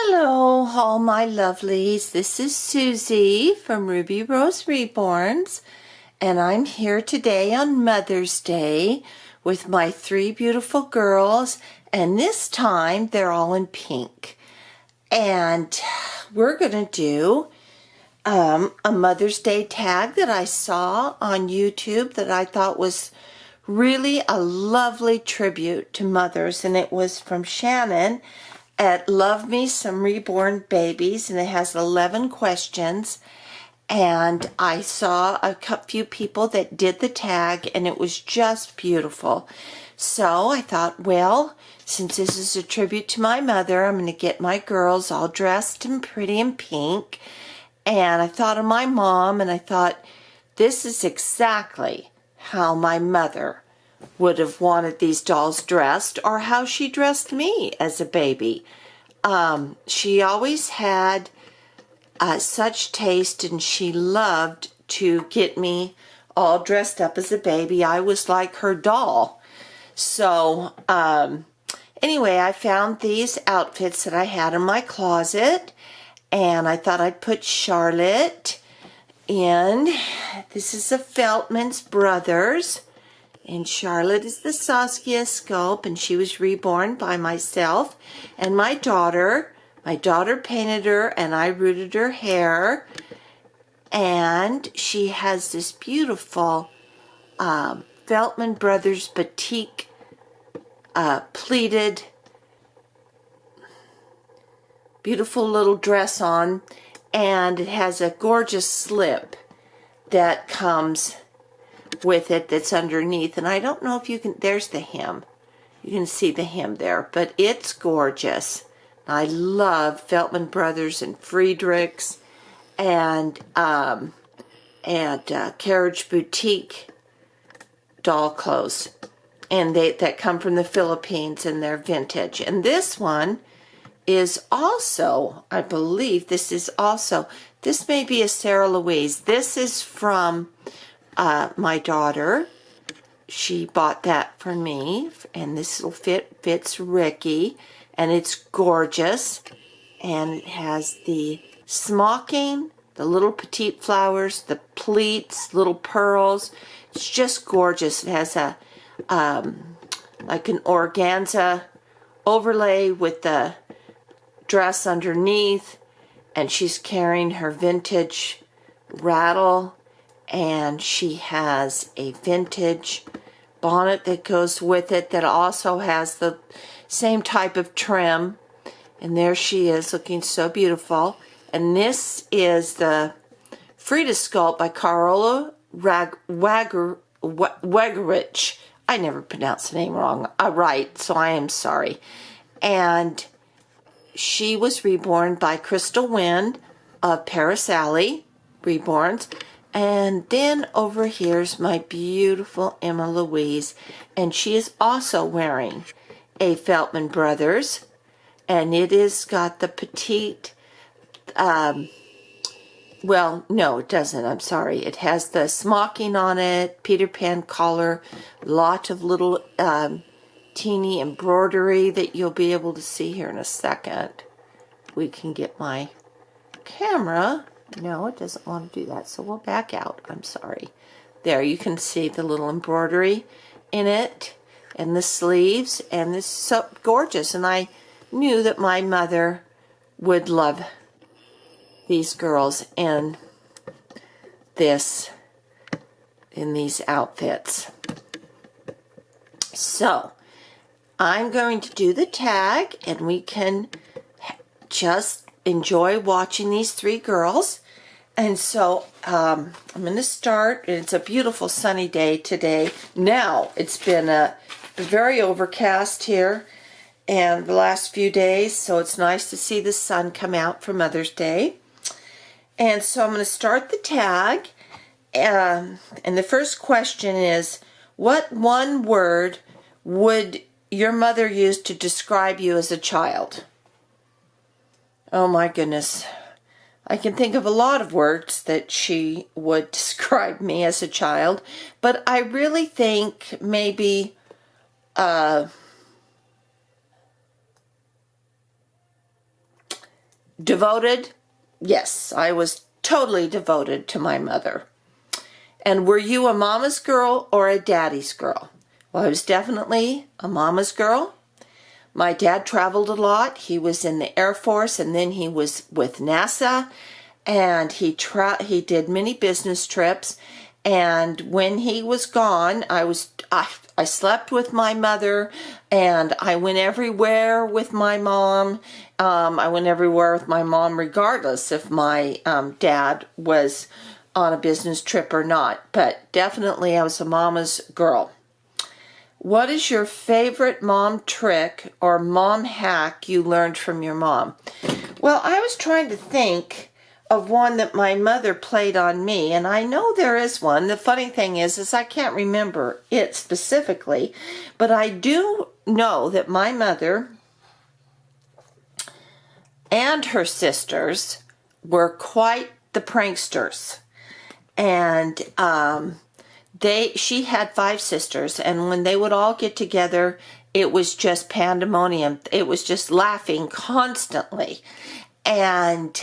Hello, all my lovelies. This is Susie from Ruby Rose Reborns, and I'm here today on Mother's Day with my three beautiful girls, and this time they're all in pink. And we're going to do a Mother's Day tag that I saw on YouTube that I thought was really a lovely tribute to mothers, and it was from Shannon at Lovemesomereborns Babies, and it has 11 questions. And I saw a few people that did the tag, and it was just beautiful. So I thought, well, since this is a tribute to my mother, I'm going to get my girls all dressed and pretty in pink. And I thought of my mom, and I thought, this is exactly how my mother would have wanted these dolls dressed, or how she dressed me as a baby. She always had such taste, and she loved to get me all dressed up as a baby. I was like her doll. So anyway, I found these outfits that I had in my closet, and I thought I'd put Charlotte in. This is the Feltman's Brothers. And Charlotte is the Saskia sculpt, and she was reborn by myself and my daughter. My daughter painted her, and I rooted her hair. And she has this beautiful Feltman Brothers batik pleated, beautiful little dress on. And it has a gorgeous slip that comes with it that's underneath, and I don't know if you can, there's the hem, you can see the hem there, but it's gorgeous. I love Feltman Brothers and Friedrichs and Carriage Boutique doll clothes, and that come from the Philippines, and they're vintage. And this one is also, I believe this may be a Sarah Louise. This is from my daughter. She bought that for me, and this will fits Ricky, and it's gorgeous. And it has the smocking, the little petite flowers, the pleats, little pearls. It's just gorgeous. It has a like an organza overlay with the dress underneath, and she's carrying her vintage rattle. And she has a vintage bonnet that goes with it that also has the same type of trim. And there she is, looking so beautiful. And this is the Frida sculpt by Carola Wegerich. I never pronounced the name wrong. Right, so I am sorry. And she was reborn by Crystal Wind of Paris Alley Reborns. And then over here's my beautiful Emma Louise, and she is also wearing a Feltman Brothers, and it is got the petite, well, no, it doesn't, I'm sorry. It has the smocking on it, Peter Pan collar, lot of little teeny embroidery that you'll be able to see here in a second. We can get my camera. No, it doesn't want to do that, so we'll back out. I'm sorry. There, you can see the little embroidery in it, and the sleeves, and this is so gorgeous. And I knew that my mother would love these girls in these outfits. So, I'm going to do the tag, and we can just enjoy watching these three girls. And so I'm going to start. It's a beautiful sunny day today. Now it's been very overcast here and the last few days, so it's nice to see the sun come out for Mother's Day. And so I'm going to start the tag. And the first question is, what one word would your mother use to describe you as a child? Oh my goodness. I can think of a lot of words that she would describe me as a child, but I really think maybe Devoted? Yes, I was totally devoted to my mother. And were you a mama's girl or a daddy's girl? Well, I was definitely a mama's girl. My dad traveled a lot. He was in the Air Force, and then he was with NASA, and he did many business trips. And when he was gone, I slept with my mother, and I went everywhere with my mom. I went everywhere with my mom regardless if my dad was on a business trip or not. But definitely I was a mama's girl. What is your favorite mom trick or mom hack you learned from your mom? Well, I was trying to think of one that my mother played on me, and I know there is one. The funny thing is I can't remember it specifically, but I do know that my mother and her sisters were quite the pranksters. And she had 5 sisters, and when they would all get together, it was just pandemonium. It was just laughing constantly. And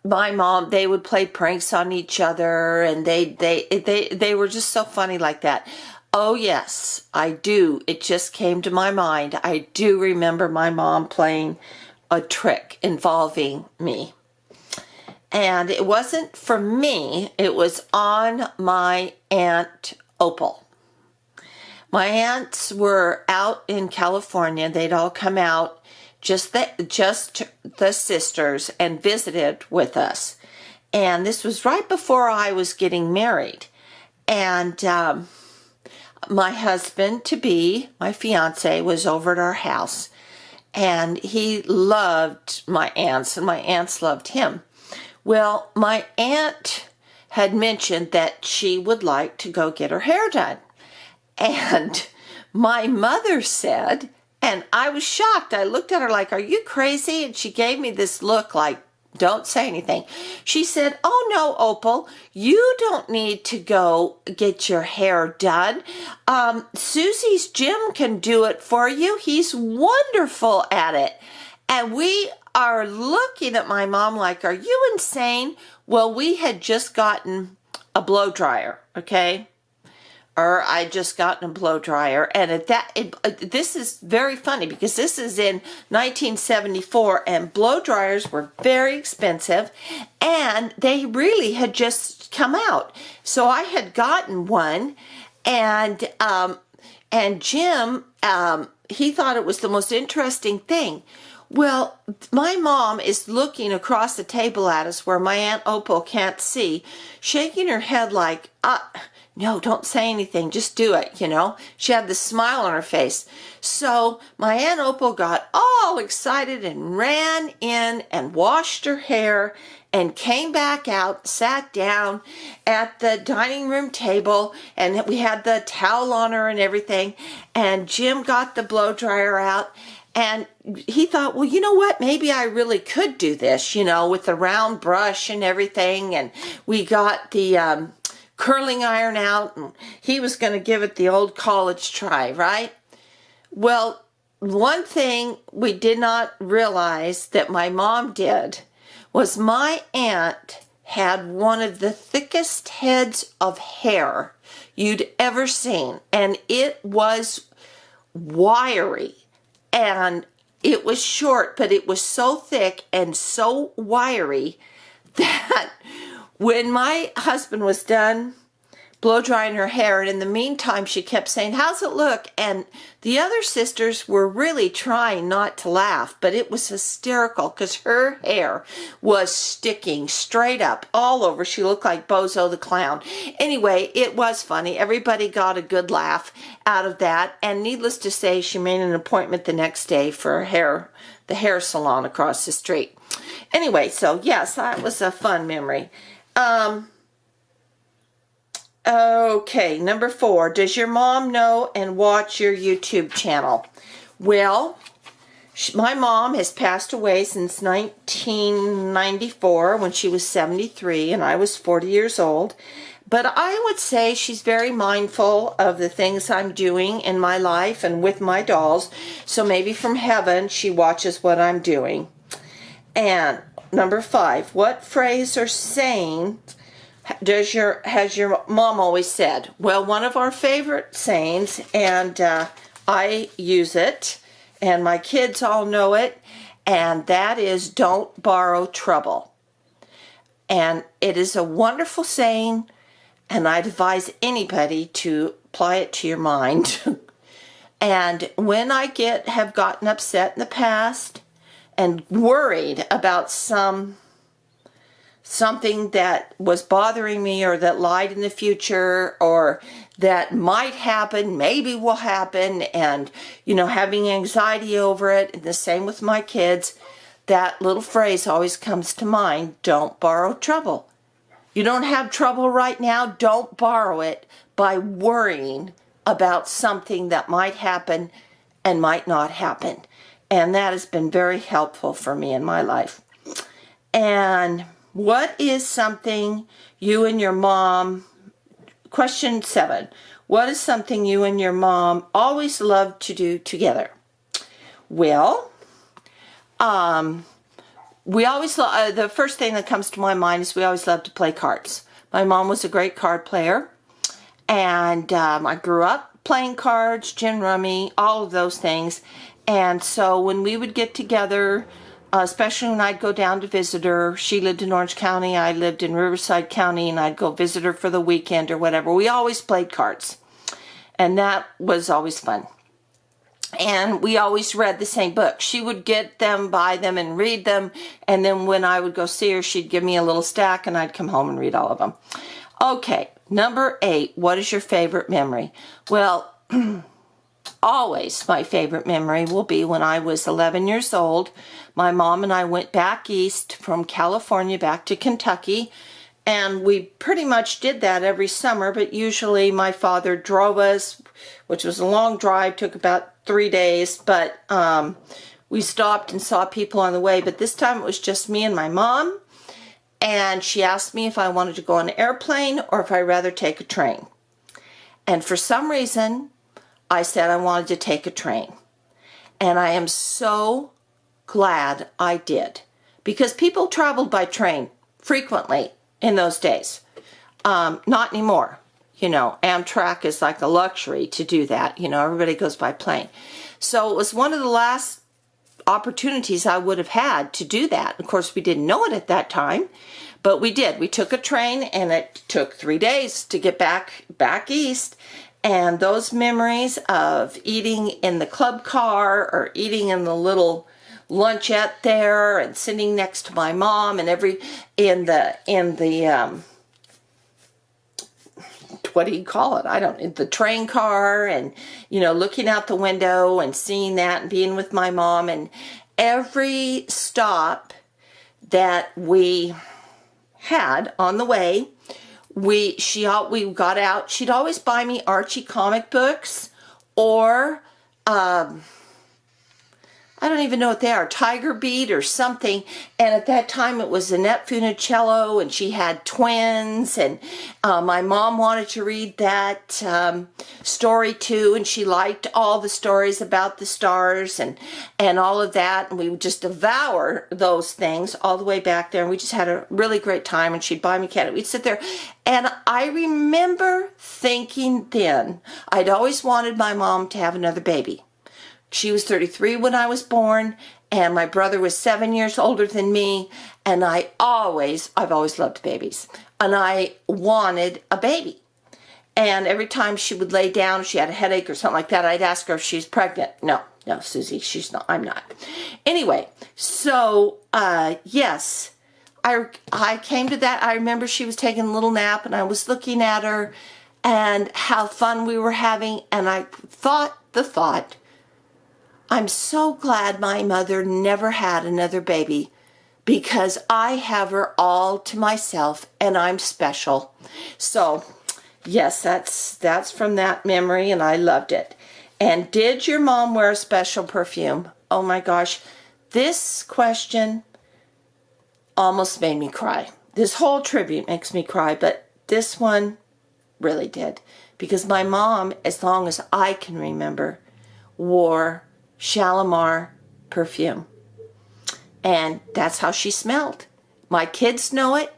my mom, they would play pranks on each other, and they were just so funny like that. Oh yes, I do. It just came to my mind. I do remember my mom playing a trick involving me. And it wasn't for me, it was on my Aunt Opal. My aunts were out in California. They'd all come out, just the sisters, and visited with us. And this was right before I was getting married. And my husband-to-be, my fiance, was over at our house. And he loved my aunts, and my aunts loved him. Well, my aunt had mentioned that she would like to go get her hair done. And my mother said, and I was shocked. I looked at her like, are you crazy? And she gave me this look like, don't say anything. She said, oh no, Opal, you don't need to go get your hair done. Susie's Jim can do it for you. He's wonderful at it. And we are looking at my mom like, are you insane? Well, we had just gotten a blow dryer, okay? Or I just gotten a blow dryer. And this is very funny because this is in 1974, and blow dryers were very expensive, and they really had just come out. So I had gotten one, and Jim, he thought it was the most interesting thing. Well, my mom is looking across the table at us where my Aunt Opal can't see, shaking her head like, no, don't say anything, just do it, you know. She had this smile on her face. So my Aunt Opal got all excited and ran in and washed her hair and came back out, sat down at the dining room table, and we had the towel on her and everything. And Jim got the blow dryer out. And he thought, well, you know what? Maybe I really could do this, you know, with the round brush and everything. And we got the curling iron out, and he was going to give it the old college try, right? Well, one thing we did not realize that my mom did was my aunt had one of the thickest heads of hair you'd ever seen. And it was wiry. And it was short, but it was so thick and so wiry that when my husband was done blow drying her hair, and in the meantime she kept saying, how's it look? And the other sisters were really trying not to laugh, but it was hysterical because her hair was sticking straight up all over. She looked like Bozo the Clown. Anyway, it was funny. Everybody got a good laugh out of that, and needless to say, she made an appointment the next day for the hair salon across the street. Anyway, so yes, that was a fun memory. Okay, number 4. Does your mom know and watch your YouTube channel? Well, my mom has passed away since 1994 when she was 73 and I was 40 years old. But I would say she's very mindful of the things I'm doing in my life and with my dolls. So maybe from heaven, she watches what I'm doing. And number 5, what phrase or saying has your mom always said? Well, one of our favorite sayings, and I use it, and my kids all know it, and that is, don't borrow trouble. And it is a wonderful saying, and I'd advise anybody to apply it to your mind. And when I have gotten upset in the past and worried about something that was bothering me, or that lied in the future, or that might happen, maybe will happen, and, having anxiety over it, and the same with my kids, that little phrase always comes to mind: don't borrow trouble. You don't have trouble right now, don't borrow it by worrying about something that might happen and might not happen. And that has been very helpful for me in my life. And what is something you and your mom, question 7, what is something you and your mom always loved to do together? Well, we always, the first thing that comes to my mind is we always loved to play cards. My mom was a great card player, and I grew up playing cards, gin rummy, all of those things. And so when we would get together, especially when I'd go down to visit her, she lived in Orange County, I lived in Riverside County, and I'd go visit her for the weekend or whatever, we always played cards. And that was always fun. And we always read the same book. She would get them, buy them, and read them. And then when I would go see her, she'd give me a little stack, and I'd come home and read all of them. Okay, number 8, what is your favorite memory? Well, always my favorite memory will be when I was 11 years old. My mom and I went back east from California back to Kentucky. And we pretty much did that every summer, but usually my father drove us, which was a long drive, took about 3 days, but we stopped and saw people on the way. But this time it was just me and my mom, and she asked me if I wanted to go on an airplane or if I'd rather take a train. And for some reason, I said I wanted to take a train. And I am so glad I did, because people traveled by train frequently in those days. Not anymore. Amtrak is like a luxury to do that. Everybody goes by plane. So it was one of the last opportunities I would have had to do that. Of course, we didn't know it at that time, but we did. We took a train, and it took 3 days to get back east. And those memories of eating in the club car, or eating in the little lunchette there, and sitting next to my mom, and in the what do you call it? The train car, and looking out the window and seeing that, and being with my mom. And every stop that we had on the way, we got out. She'd always buy me Archie comic books, or I don't even know what they are, Tiger Beat or something. And at that time it was Annette Funicello, and she had twins, and my mom wanted to read that story too, and she liked all the stories about the stars and all of that, and we would just devour those things all the way back there, and we just had a really great time. And she'd buy me candy. We'd sit there, and I remember thinking then, I'd always wanted my mom to have another baby. She was 33 when I was born, and my brother was 7 years older than me, and I've always loved babies, and I wanted a baby. And every time she would lay down, if she had a headache or something like that, I'd ask her if she's pregnant. No, Susie, she's not. I'm not. Anyway, so yes, I came to that. I remember she was taking a little nap, and I was looking at her and how fun we were having, and I thought the thought, I'm so glad my mother never had another baby, because I have her all to myself, and I'm special. So, yes, that's from that memory, and I loved it. And did your mom wear a special perfume? Oh my gosh, this question almost made me cry. This whole tribute makes me cry, but this one really did. Because my mom, as long as I can remember, wore Shalimar perfume. And that's how she smelled. My kids know it.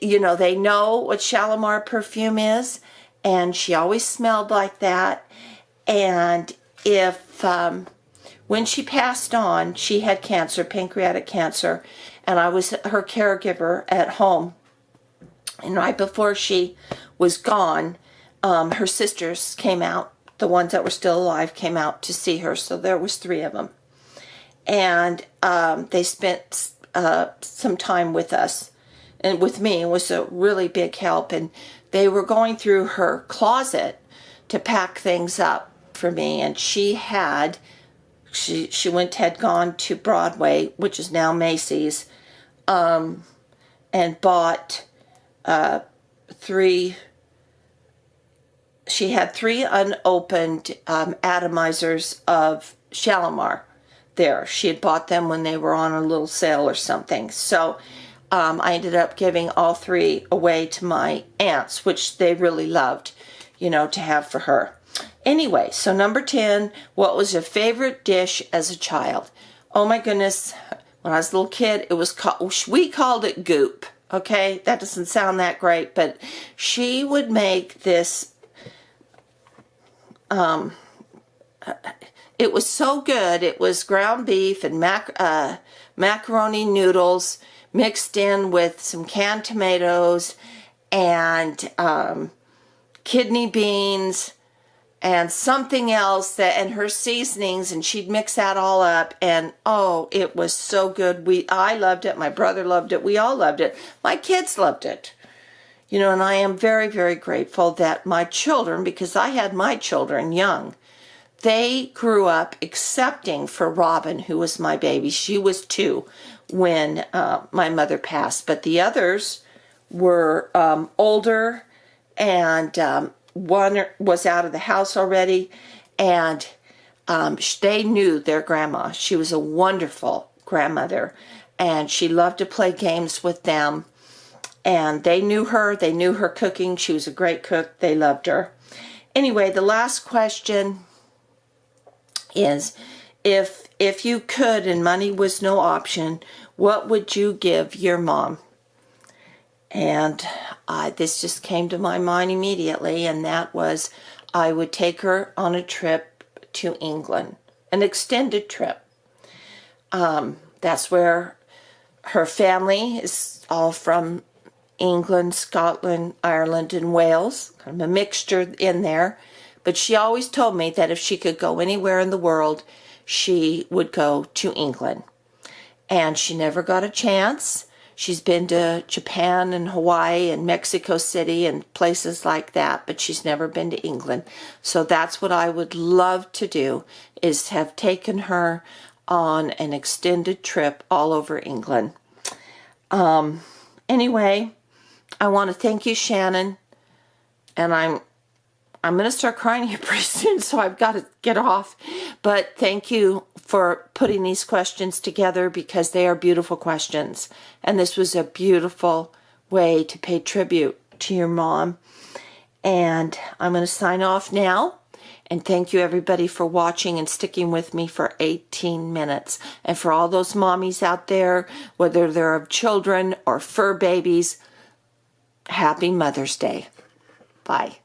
You know, they know what Shalimar perfume is. And she always smelled like that. And if, when she passed on, she had cancer, pancreatic cancer. And I was her caregiver at home. And right before she was gone, her sisters came out. The ones that were still alive came out to see her. So there was 3 of them. And they spent some time with us and with me. It was a really big help. And they were going through her closet to pack things up for me. And she had gone to Broadway, which is now Macy's, and bought 3. She had 3 unopened atomizers of Shalimar there. She had bought them when they were on a little sale or something. So I ended up giving all 3 away to my aunts, which they really loved, you know, to have for her. Anyway, so number 10, what was your favorite dish as a child? Oh my goodness, when I was a little kid, it was we called it goop. Okay, that doesn't sound that great, but she would make this. It was so good. It was ground beef and macaroni noodles mixed in with some canned tomatoes and kidney beans and something else and her seasonings, and she'd mix that all up, and oh, it was so good. I loved it. My brother loved it. We all loved it. My kids loved it. You know, and I am very, very grateful that my children, because I had my children young, they grew up accepting for Robin, who was my baby. She was 2 when my mother passed, but the others were older, and one was out of the house already, and they knew their grandma. She was a wonderful grandmother, and she loved to play games with them, and they knew her cooking. She was a great cook. They loved her. Anyway, the last question is, if you could and money was no option, what would you give your mom? And this just came to my mind immediately, and that was I would take her on a trip to England, an extended trip. That's where her family is all from England, Scotland, Ireland, and Wales, kind of a mixture in there. But she always told me that if she could go anywhere in the world, she would go to England. And she never got a chance. She's been to Japan and Hawaii and Mexico City and places like that, but she's never been to England. So that's what I would love to do, is have taken her on an extended trip all over England. Anyway, I want to thank you, Shannon, and I'm going to start crying here pretty soon, so I've got to get off. But thank you for putting these questions together, because they are beautiful questions. And this was a beautiful way to pay tribute to your mom. And I'm going to sign off now. And thank you, everybody, for watching and sticking with me for 18 minutes. And for all those mommies out there, whether they're of children or fur babies, happy Mother's Day. Bye.